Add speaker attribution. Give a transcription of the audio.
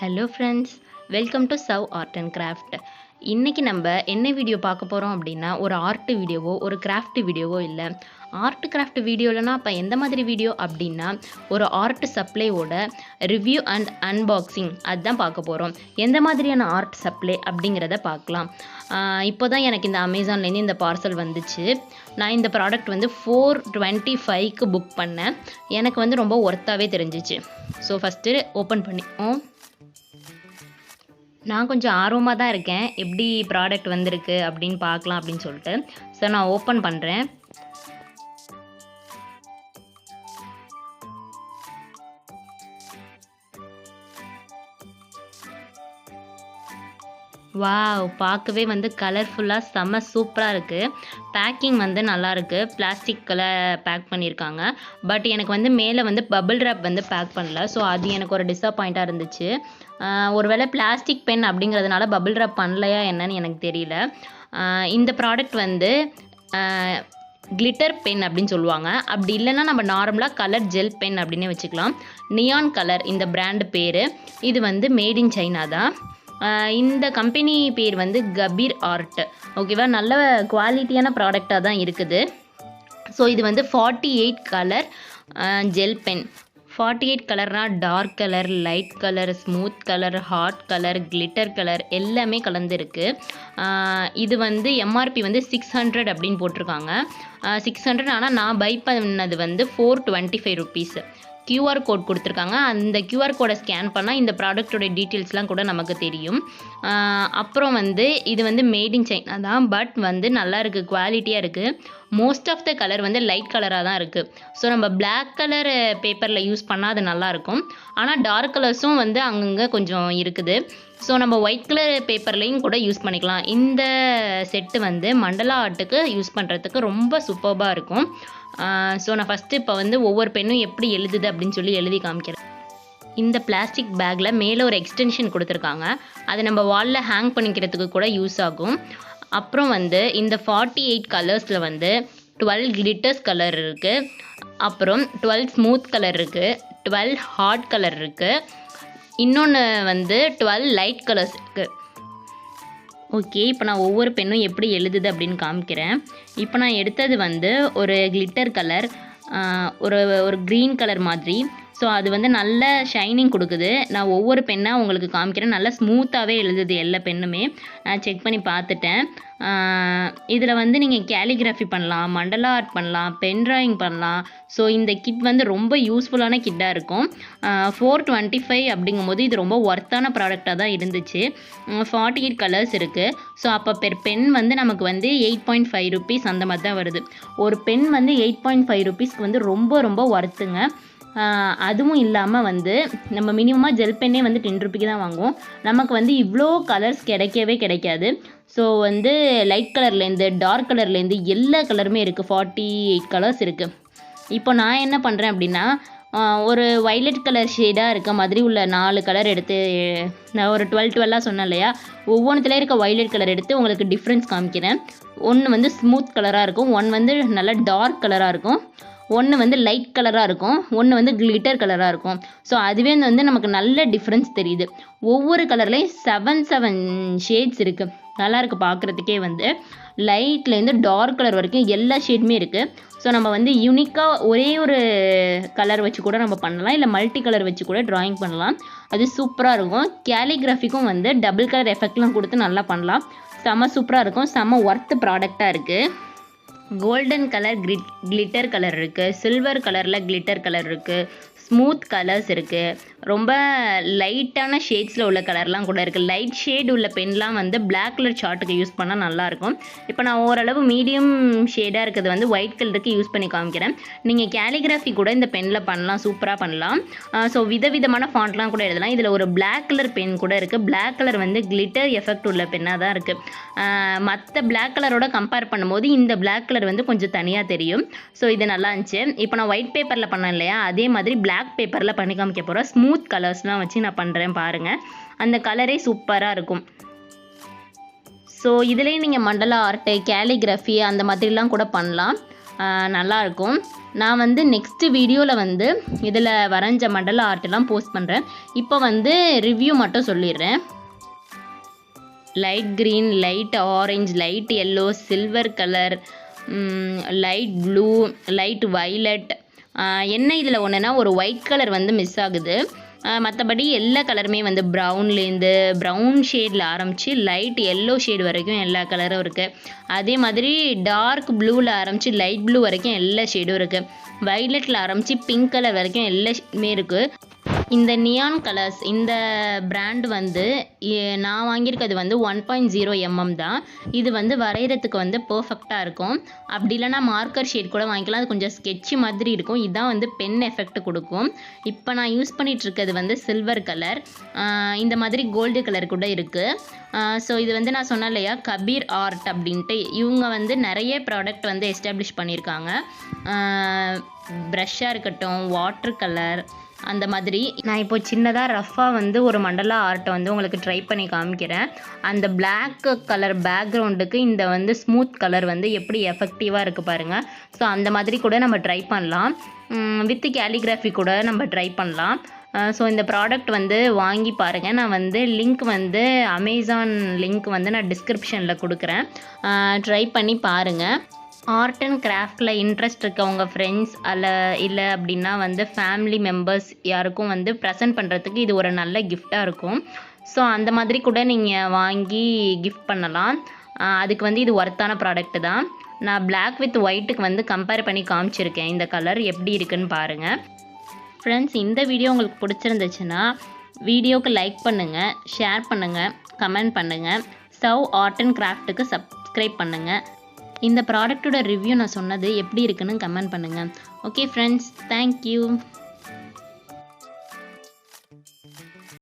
Speaker 1: Hello friends, welcome to Chou art and craft. இன்றைக்கி நம்ம என்ன வீடியோ பார்க்க போகிறோம் அப்படின்னா, ஒரு ஆர்ட் வீடியோவோ ஒரு கிராஃப்ட் வீடியோவோ இல்லை. ஆர்ட் கிராஃப்ட் வீடியோலனா அப்போ எந்த மாதிரி வீடியோ அப்படின்னா, ஒரு ஆர்ட் சப்ளையோட ரிவ்யூ அண்ட் அன்பாக்சிங் அதுதான் பார்க்க போகிறோம். எந்த மாதிரியான ஆர்ட் சப்ளை அப்படிங்கிறத பார்க்கலாம். இப்போ தான் எனக்கு இந்த அமேசான்லேருந்து இந்த பார்சல் வந்துச்சு. நான் இந்த ப்ராடக்ட் வந்து 425க்கு புக் பண்ணேன். எனக்கு வந்து ரொம்ப ஒர்த்தாகவே தெரிஞ்சிச்சு. ஸோ ஃபஸ்ட்டு ஓப்பன் பண்ணிப்போம். நான் கொஞ்சம் ஆர்வமாக தான் இருக்கேன், எப்படி ப்ராடக்ட் வந்திருக்கு அப்படின்னு பார்க்கலாம் அப்படின்னு சொல்லிட்டு. ஸோ நான் ஓப்பன் பண்ணுறேன். வாவ், பார்க்கவே வந்து கலர்ஃபுல்லாக செம்ம சூப்பராக இருக்குது. பேக்கிங் வந்து நல்லாயிருக்கு. பிளாஸ்டிக்கில் பேக் பண்ணியிருக்காங்க. பட் எனக்கு வந்து மேலே வந்து பபிள் ரேப் வந்து பேக் பண்ணல. ஸோ அது எனக்கு ஒரு டிஸப்பாயிண்ட்டாக இருந்துச்சு. ஒருவேளை பிளாஸ்டிக் பென் அப்படிங்கிறதுனால பபிள் ரேப் பண்ணலையா என்னன்னு எனக்கு தெரியல. இந்த ப்ராடக்ட் வந்து கிளிட்டர் பென் அப்படின்னு சொல்லுவாங்க. அப்படி இல்லைன்னா நம்ம நார்மலாக கலர் ஜெல் பென் அப்படின்னே வச்சுக்கலாம். நியான் கலர் இந்த பிராண்டு பேர். இது வந்து மேட் இன் சைனா தான். இந்த கம்பெனி பேர் வந்து கபீர் ஆர்ட். ஓகேவா, நல்ல குவாலிட்டியான ப்ராடக்டாக தான் இருக்குது. ஸோ இது வந்து 48 கலர் ஜெல் பென். 48 கலர்னால் dark colour, light colour, smooth colour, hot colour, glitter colour எல்லாமே கலந்துருக்கு. இது வந்து எம்ஆர்பி வந்து 600 அப்படின்னு போட்டிருக்காங்க. 600, ஆனால் நான் பை பண்ணது வந்து 425 ருபீஸ். கியூஆர் கோட் கொடுத்துருக்காங்க. அந்த கியூஆர் கோடை ஸ்கேன் பண்ணால் இந்த ப்ராடக்டோட டீட்டெயில்ஸ்லாம் கூட நமக்கு தெரியும். அப்புறம் வந்து இது வந்து மேட் இன் சைனா தான். பட் வந்து நல்லா இருக்குது, குவாலிட்டியாக இருக்குது. மோஸ்ட் ஆஃப் த கலர் வந்து லைட் கலராக தான் இருக்குது. ஸோ நம்ம பிளாக் கலர் பேப்பரில் யூஸ் பண்ணால் அது நல்லாயிருக்கும். ஆனால் டார்க் கலர்ஸும் வந்து அங்கங்கே கொஞ்சம் இருக்குது. ஸோ நம்ம ஒயிட் கலர் பேப்பர்லேயும் கூட யூஸ் பண்ணிக்கலாம். இந்த செட்டு வந்து மண்டலா ஆர்ட்டுக்கு யூஸ் பண்ணுறதுக்கு ரொம்ப சூப்பராக இருக்கும். ஸோ நான் ஃபஸ்ட்டு இப்போ வந்து ஒவ்வொரு பெண்ணும் எப்படி எழுதுது அப்படின்னு சொல்லி எழுதி காமிக்கிறேன். இந்த பிளாஸ்டிக் பேக்கில் மேலே ஒரு எக்ஸ்டென்ஷன் கொடுத்துருக்காங்க. அதை நம்ம வாலில் ஹேங் பண்ணிக்கிறதுக்கு கூட யூஸ் ஆகும். அப்புறம் வந்து இந்த 48 கலர்ஸில் வந்து 12 கிளிட்டர்ஸ் கலர் இருக்குது. அப்புறம் 12 ஸ்மூத் கலர் இருக்குது, 12 ஹாட் கலர் இருக்குது, இன்னொன்று வந்து 12 லைட் கலர்ஸ் இருக்குது. ஓகே, இப்போ நான் ஒவ்வொரு பெண்ணும் எப்படி எழுதுது அப்படின்னு காமிக்கிறேன். இப்போ நான் எடுத்தது வந்து ஒரு கிளிட்டர் கலர், ஒரு க்ரீன் கலர் மாதிரி. ஸோ அது வந்து நல்ல ஷைனிங் கொடுக்குது. நான் ஒவ்வொரு பெண்ணாக உங்களுக்கு காமிக்கிறேன். நல்லா ஸ்மூத்தாகவே எழுதுது எல்லா பெண்ணுமே. நான் செக் பண்ணி பார்த்துட்டேன். இதில் வந்து நீங்கள் கேலிகிராஃபி பண்ணலாம், மண்டலா ஆர்ட் பண்ணலாம், பென் ட்ராயிங் பண்ணலாம். ஸோ இந்த கிட் வந்து ரொம்ப யூஸ்ஃபுல்லான கிட்டாக இருக்கும். 425 அப்படிங்கும்போது இது ரொம்ப ஒர்த்தான ப்ராடக்டாக தான் இருந்துச்சு. 48 கலர்ஸ் இருக்குது. ஸோ அப்போ பென் வந்து நமக்கு வந்து 8.5 ருபீஸ் அந்த மாதிரி தான் வருது. ஒரு பென் வந்து 8.5 ருபீஸ்க்கு வந்து ரொம்ப ரொம்ப ஒர்த்துங்க. அதுவும் இல்லாமல் வந்து நம்ம மினிமமாக ஜெல் பென்னே வந்து 10 ருபீக்கு தான் வாங்குவோம். நமக்கு வந்து இவ்வளோ கலர்ஸ் கிடைக்கவே கிடைக்காது. ஸோ வந்து லைட் கலர்லேருந்து டார்க் கலர்லேருந்து எல்லா கலருமே இருக்குது. 48 கலர்ஸ் இருக்குது. இப்போ நான் என்ன பண்ணுறேன் அப்படின்னா, ஒரு வைலட் கலர் ஷேடாக இருக்க மாதிரி உள்ள 4 கலர் எடுத்து, நான் ஒரு 12 சொன்னேன் இல்லையா, ஒவ்வொன்றுத்துல இருக்க வைலட் கலர் எடுத்து உங்களுக்கு டிஃப்ரென்ஸ் காமிக்கிறேன். ஒன்று வந்து ஸ்மூத் கலராக இருக்கும், ஒன்று வந்து நல்லா டார்க் கலராக இருக்கும், ஒன்று வந்து லைட் கலராக இருக்கும், ஒன்று வந்து கிளிட்டர் கலராக இருக்கும். ஸோ அதுவே வந்து நமக்கு நல்ல டிஃப்ரென்ஸ் தெரியுது. ஒவ்வொரு கலர்லேயும் 7 ஷேட்ஸ் இருக்குது. நல்லாயிருக்கு பார்க்குறதுக்கே. வந்து லைட்லேருந்து டார்க் கலர் வரைக்கும் எல்லா ஷேடுமே இருக்குது. ஸோ நம்ம வந்து யூனிக்காக ஒரே ஒரு கலர் வச்சு கூட நம்ம பண்ணலாம், இல்லை மல்டி கலர் வச்சு கூட ட்ராயிங் பண்ணலாம். அது சூப்பராக இருக்கும். கேலிகிராஃபிக்கும் வந்து டபுள் கலர் எஃபெக்ட்லாம் கொடுத்து நல்லா பண்ணலாம். செம்ம சூப்பராக இருக்கும். செம்ம ஒர்த்து ப்ராடக்டாக இருக்குது. கோல்டன் கலர் கிளிட்டர் கலர் இருக்குது, சில்வர் கலரில் கிளிட்டர் கலர் இருக்குது, ஸ்மூத் கலர்ஸ் இருக்குது, ரொம்ப லைட்டான ஷேட்ஸில் உள்ள கலர்லாம் கூட இருக்குது. லைட் ஷேட் உள்ள பென்லாம் வந்து பிளாக் கலர் சார்ட்டுக்கு யூஸ் பண்ணால் நல்லாயிருக்கும். இப்போ நான் ஓரளவு மீடியம் ஷேடாக இருக்கிறது வந்து ஒயிட் கலருக்கு யூஸ் பண்ணி காமிக்கிறேன். நீங்கள் கேலிகிராஃபி கூட இந்த பெனில் பண்ணலாம், சூப்பராக பண்ணலாம். ஸோ விதவிதமான ஃபாண்ட்லாம் கூட எழுதலாம். இதில் ஒரு பிளாக் கலர் பென் கூட இருக்குது. பிளாக் கலர் வந்து கிளிட்டர் எஃபெக்ட் உள்ள பென்னாக தான் இருக்குது. மற்ற பிளாக் கலரோட கம்பேர் பண்ணும்போது இந்த பிளாக் கலர் வந்து கொஞ்சம் தனியாக தெரியும். ஸோ இது நல்லா இருந்துச்சு. இப்போ நான் ஒயிட் பேப்பரில் பண்ணேன் இல்லையா, அதே மாதிரி பிளாக் பேப்பரில் பண்ணி காமிக்க போகிறேன். ஸ்மூத் கலர்ஸ்லாம் வச்சு நான் பண்ணுறேன் பாருங்கள். அந்த கலரே சூப்பராக இருக்கும். ஸோ இதுலேயும் நீங்கள் மண்டலா ஆர்ட்டு, கேலிகிராஃபி அந்த மாதிரிலாம் கூட பண்ணலாம். நல்லாயிருக்கும். நான் வந்து நெக்ஸ்ட் வீடியோவில் வந்து இதில் வரைஞ்ச மண்டல ஆர்ட்லாம் போஸ்ட் பண்ணுறேன். இப்போ வந்து ரிவ்யூ மட்டும் சொல்லிடுறேன். Light green, light orange, light yellow, silver colour, light blue, light violet. என்ன இதில் ஒன்றுனா ஒரு ஒயிட் கலர் வந்து மிஸ் ஆகுது. மற்றபடி எல்லா கலருமே வந்து ப்ரௌன்லேருந்து ப்ரௌன் ஷேடில் ஆரம்பித்து லைட் எல்லோ ஷேடு வரைக்கும் எல்லா கலரும் இருக்குது. அதே மாதிரி டார்க் ப்ளூவில் ஆரம்பித்து லைட் ப்ளூ வரைக்கும் எல்லா ஷேடும் இருக்குது. வைலட்டில் ஆரம்பித்து பிங்க் கலர் வரைக்கும் எல்லா ஷேடுமே இருக்குது. இந்த நியான் கலர்ஸ் இந்த பிராண்ட் வந்து நான் வாங்கியிருக்கிறது வந்து 1.0 mm தான். இது வந்து வரைகிறதுக்கு வந்து பர்ஃபெக்டாக இருக்கும். அப்படி இல்லைனா மார்க்கர் ஷேட் கூட வாங்கிக்கலாம். அது கொஞ்சம் ஸ்கெட்சி மாதிரி இருக்கும். இதுதான் வந்து பென் எஃபெக்ட் கொடுக்கும். இப்போ நான் யூஸ் பண்ணிகிட்ருக்கிறது வந்து சில்வர் கலர். இந்த மாதிரி கோல்டு கலர் கூட இருக்குது. ஸோ இது வந்து நான் சொன்னேன் இல்லையா, கபீர் ஆர்ட் அப்படின்ட்டு. இவங்க வந்து நிறைய ப்ராடக்ட் வந்து எஸ்டாப்ளிஷ் பண்ணியிருக்காங்க. ப்ரஷ்ஷாக இருக்கட்டும், வாட்டர் கலர், அந்த மாதிரி. நான் இப்போ சின்னதாக ரஃப்பாக வந்து ஒரு மண்டலா ஆர்ட்டை வந்து உங்களுக்கு ட்ரை பண்ணி காமிக்கிறேன். அந்த பிளாக் கலர் பேக்ரவுண்டுக்கு இந்த வந்து ஸ்மூத் கலர் வந்து எப்படி எஃபெக்டிவாக இருக்குது பாருங்கள். ஸோ அந்த மாதிரி கூட நம்ம ட்ரை பண்ணலாம். வித் கேலிகிராஃபி கூட நம்ம ட்ரை பண்ணலாம். ஸோ இந்த ப்ராடக்ட் வந்து வாங்கி பாருங்கள். நான் வந்து லிங்க் வந்து அமேசான் லிங்க் வந்து நான் டிஸ்கிரிப்ஷனில் கொடுக்குறேன். ட்ரை பண்ணி பாருங்கள். ஆர்ட் அண்ட் கிராஃப்டில் இன்ட்ரெஸ்ட் இருக்கவங்க ஃப்ரெண்ட்ஸ் இல்லை அப்படின்னா வந்து ஃபேமிலி மெம்பர்ஸ் யாருக்கும் வந்து ப்ரெசென்ட் பண்ணுறதுக்கு இது ஒரு நல்ல கிஃப்டாக இருக்கும். ஸோ அந்த மாதிரி கூட நீங்கள் வாங்கி கிஃப்ட் பண்ணலாம். அதுக்கு வந்து இது ஒர்த்தான ப்ராடக்ட் தான். நான் பிளாக் வித் ஒயிட்டுக்கு வந்து கம்பேர் பண்ணி காமிச்சிருக்கேன். இந்த கலர் எப்படி இருக்குன்னு பாருங்கள். ஃப்ரெண்ட்ஸ், இந்த வீடியோ உங்களுக்கு பிடிச்சிருந்துச்சுன்னா வீடியோவுக்கு லைக் பண்ணுங்கள், ஷேர் பண்ணுங்கள், கமெண்ட் பண்ணுங்கள். சவ் ஆர்ட் அண்ட் கிராஃப்ட்டுக்கு சப்ஸ்கிரைப் பண்ணுங்கள். இந்த ப்ராடக்ட்டோட ரிவ்யூ நான் சொன்னது எப்படி இருக்குன்னு கமெண்ட் பண்ணுங்கள். Okay friends, thank you.